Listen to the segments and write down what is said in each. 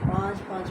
5-5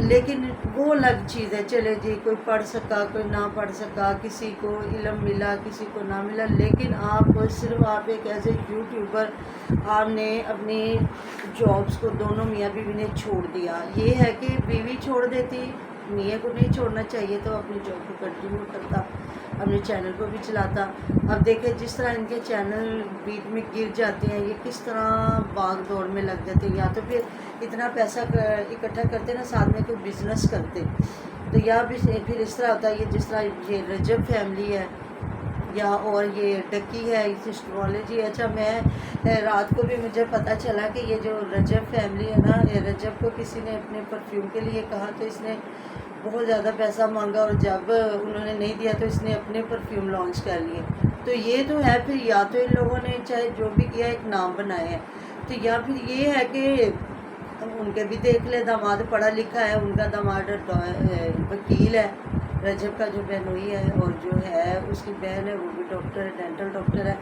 لیکن وہ الگ چیز ہے. چلے جی کوئی پڑھ سکا کوئی نہ پڑھ سکا, کسی کو علم ملا کسی کو نہ ملا, لیکن آپ ایک ایز اے یوٹیوبر آپ نے اپنی جابس کو دونوں میاں بیوی نے چھوڑ دیا. یہ ہے کہ بیوی چھوڑ دیتی, میاں کو نہیں چھوڑنا چاہیے, تو اپنی جاب کو کنٹینیو کرتا, اپنے چینل کو بھی چلاتا. اب دیکھیں جس طرح ان کے چینل بیچ میں گر جاتے ہیں, یہ کس طرح بھاگ دوڑ میں لگ جاتے ہیں, یا تو پھر اتنا پیسہ اکٹھا کرتے نا ساتھ میں کوئی بزنس کرتے, تو یا پھر اس طرح ہوتا ہے. یہ جس طرح یہ رجب فیملی ہے یا اور یہ ڈکی ہے, اسٹرالوجی. اچھا میں رات کو بھی مجھے پتہ چلا کہ یہ جو رجب فیملی ہے نا, رجب کو کسی نے اپنے پرفیوم کے لیے کہا تو اس نے بہت زیادہ پیسہ مانگا, اور جب انہوں نے نہیں دیا تو اس نے اپنے پرفیوم لانچ کر لیے. تو یہ تو ہے پھر یا تو ان لوگوں نے چاہے جو بھی کیا ایک نام بنایا ہے, تو یا پھر یہ ہے کہ ان کے بھی دیکھ لے, داماد پڑھا لکھا ہے, ان کا داماد وکیل ہے, رجب کا جو بہنوئی ہے, اور جو ہے اس کی بہن ہے وہ بھی ڈاکٹر ہے, ڈینٹل ڈاکٹر ہے.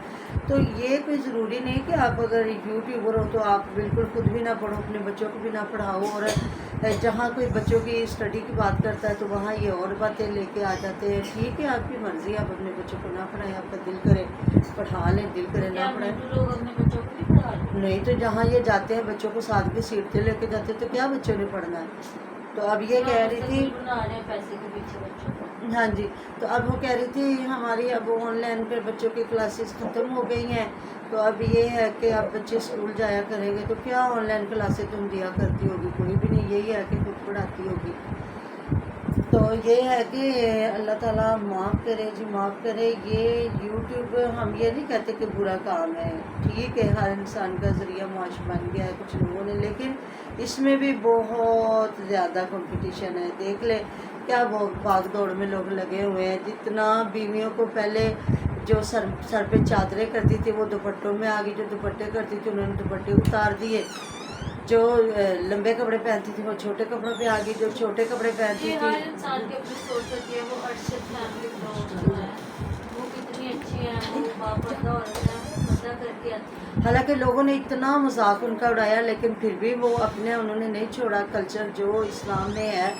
تو یہ کوئی ضروری نہیں کہ آپ اگر یوٹیوبر ہو تو آپ بالکل خود بھی نہ پڑھو, اپنے بچوں کو بھی نہ پڑھاؤ, اور جہاں کوئی بچوں کی اسٹڈی کی بات کرتا ہے تو وہاں یہ اور باتیں لے کے آ جاتے ہیں. ٹھیک ہے آپ کی مرضی ہے, آپ اپنے بچوں کو نہ پڑھائیں, آپ کا دل کرے پڑھا لیں, دل کرے نہ پڑھائیں. لوگ اپنے بچوں کو بھی پڑھا لیں. نہیں تو جہاں یہ جاتے ہیں بچوں کو ساتھ کی سیٹ پہ لے کے جاتے ہیں, تو کیا بچوں نے پڑھنا ہے. تو اب یہ کہہ رہی تھی پیسے کے پیچھے بچوں کو. ہاں جی, تو اب وہ کہہ رہی تھی ہماری اب آن لائن پہ بچوں کی کلاسز ختم ہو گئی ہیں, تو اب یہ ہے کہ اب بچے اسکول جایا کریں گے, تو کیا آن لائن کلاسیں تم دیا کرتی ہوگی, کوئی بھی نہیں, یہی ہے کہ خود پڑھاتی ہوگی. تو یہ ہے کہ اللہ تعالیٰ معاف کرے جی, معاف کرے. یہ یوٹیوب ہم یہ نہیں کہتے کہ برا کام ہے, ٹھیک ہے ہر انسان کا ذریعہ معاش بن گیا ہے کچھ لوگوں نے, لیکن اس میں بھی بہت زیادہ کمپٹیشن ہے. دیکھ لے کیا بھاگ دوڑ میں لوگ لگے ہوئے ہیں. جتنا بیویوں کو پہلے جو سر پہ چادریں کرتی تھی وہ دوپٹوں میں آ گئی, جو دوپٹے کرتی تھی انہوں نے دوپٹے اتار دیے, جو لمبے کپڑے پہنتی تھی وہ چھوٹے کپڑوں پہ آ گئی, جو چھوٹے کپڑے پہنتی تھی. ہر انسان کی اپنی سوچ ہوتی ہے. وہ ارشد فیملی بلاگ جو ہے وہ کتنی اچھی ہے, وہ باپردہ عورت ہے, پردہ کر کے آتی ہے. حالانکہ لوگوں نے اتنا مذاق ان کا اڑایا, لیکن پھر بھی وہ اپنے انہوں نے نہیں چھوڑا. کلچر جو اسلام میں ہے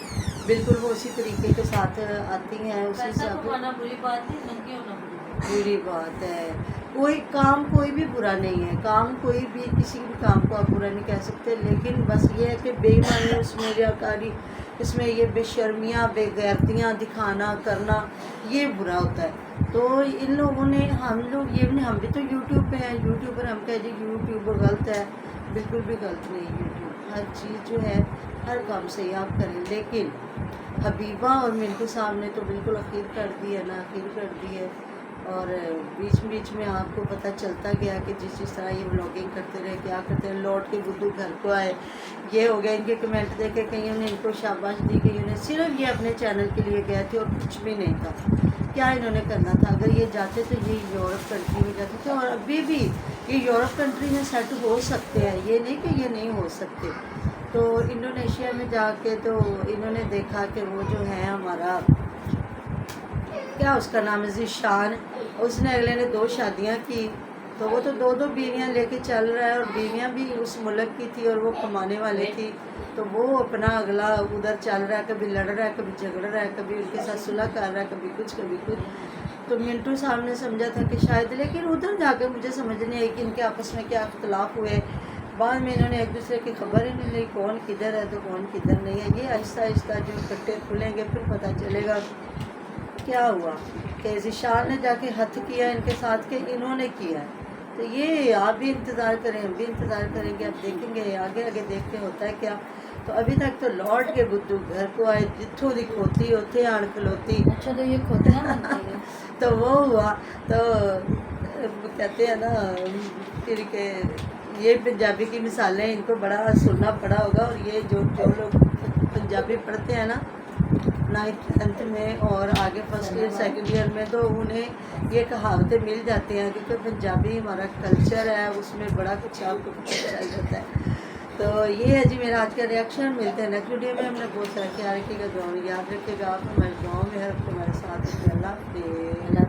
بالکل وہ اسی طریقے کے ساتھ آتی ہیں, اسی حساب سے. بری بات نہیں, ننگے ہونا بری بات ہے. کوئی کام کوئی بھی برا نہیں ہے, کام کوئی بھی کسی بھی کام کو آپ برا نہیں کہہ سکتے, لیکن بس یہ ہے کہ بے ایمانی اس میں ریاکاری, اس میں یہ بے شرمیاں بے غیرتیاں دکھانا کرنا, یہ برا ہوتا ہے. تو ان لوگوں نے ہم لوگ یہ نہیں, ہم بھی تو یوٹیوب پہ ہیں, یوٹیوبر ہم کہہ جی یوٹیوب غلط ہے, بالکل بھی غلط نہیں. یوٹیوب ہر چیز جو ہے ہر کام صحیح آپ کریں, لیکن حبیبہ اور منٹو صاحب نے تو بالکل اخیر کر دی ہے نا, اخیر کر دی ہے. اور بیچ میں آپ کو پتہ چلتا گیا کہ جس طرح یہ بلاگنگ کرتے رہے, کیا کرتے ہیں, لوٹ کے بدھو گھر کو آئے, یہ ہو گیا. ان کے کمنٹ دیکھے کئیوں نے ان کو شاباش دی, کئیوں نے صرف یہ اپنے چینل کے لیے گئے تھے اور کچھ بھی نہیں تھا. کیا انہوں نے کرنا تھا؟ اگر یہ جاتے تو یہ یورپ کنٹری میں جاتے تھے, اور ابھی بھی یہ یورپ کنٹری میں سیٹ ہو سکتے ہیں, یہ نہیں کہ یہ نہیں ہو سکتے. تو انڈونیشیا میں جا کے تو انہوں نے دیکھا کہ وہ جو ہے ہمارا کیا اس کا نام ہے ذیشان, اس نے اگلے نے 2 شادیاں کی, تو وہ تو 2 بیویاں لے کے چل رہا ہے, اور بیویاں بھی اس ملک کی تھی اور وہ کمانے والی تھی. تو وہ اپنا اگلا ادھر چل رہا ہے, کبھی لڑ رہا ہے, کبھی جھگڑ رہا ہے, کبھی ان کے ساتھ صلح کر رہا ہے, کبھی کچھ کبھی کچھ. تو منٹو صاحب نے سمجھا تھا کہ شاید, لیکن ادھر جا کے مجھے سمجھ نہیں آئی کہ ان کے آپس میں کیا اختلاف ہوئے. بعد میں انہوں نے ایک دوسرے کی خبر ہی نہیں لی, کون کدھر ہے تو کون کدھر نہیں ہے. یہ آہستہ آہستہ جو کٹے کھلیں گے پھر پتہ چلے گا کیا ہوا. کہ ذیشان نے جا کے ہتھ کیا ان کے ساتھ کہ انہوں نے کیا ہے. تو یہ آپ بھی انتظار کریں, ہم بھی انتظار کریں گے, اب دیکھیں گے آگے آگے دیکھتے ہوتا ہے کیا. تو ابھی تک تو لوٹ کے بدھو گھر کو آئے, جتھوں دی کھوتی ہوتے آن کھلوتی. اچھا تو یہ کھوتیاں بنتی ہیں. تو وہ ہوا, تو کہتے ہیں نا پھر کہ یہ پنجابی کی مثالیں ان کو بڑا سننا پڑا ہوگا. اور یہ جو لوگ پنجابی پڑھتے ہیں نا 9th 10th میں اور آگے فرسٹ ایئر سیکنڈ ایئر میں, تو انہیں یہ کہاوتیں مل جاتی ہیں, کیونکہ پنجابی ہمارا کلچر ہے, اس میں بڑا کچھ آپ کو پتہ چل جاتا ہے. تو یہ ہے جی میرا آج کا ریئیکشن. ملتے ہیں نیکسٹ ویڈیو میں. ہم نے بہت سارا خیال رکھے گا, دعا میں یاد رکھے گا, آپ ہمارے گاؤں میں ہے, ہمارے ساتھ. اللہ حافظ.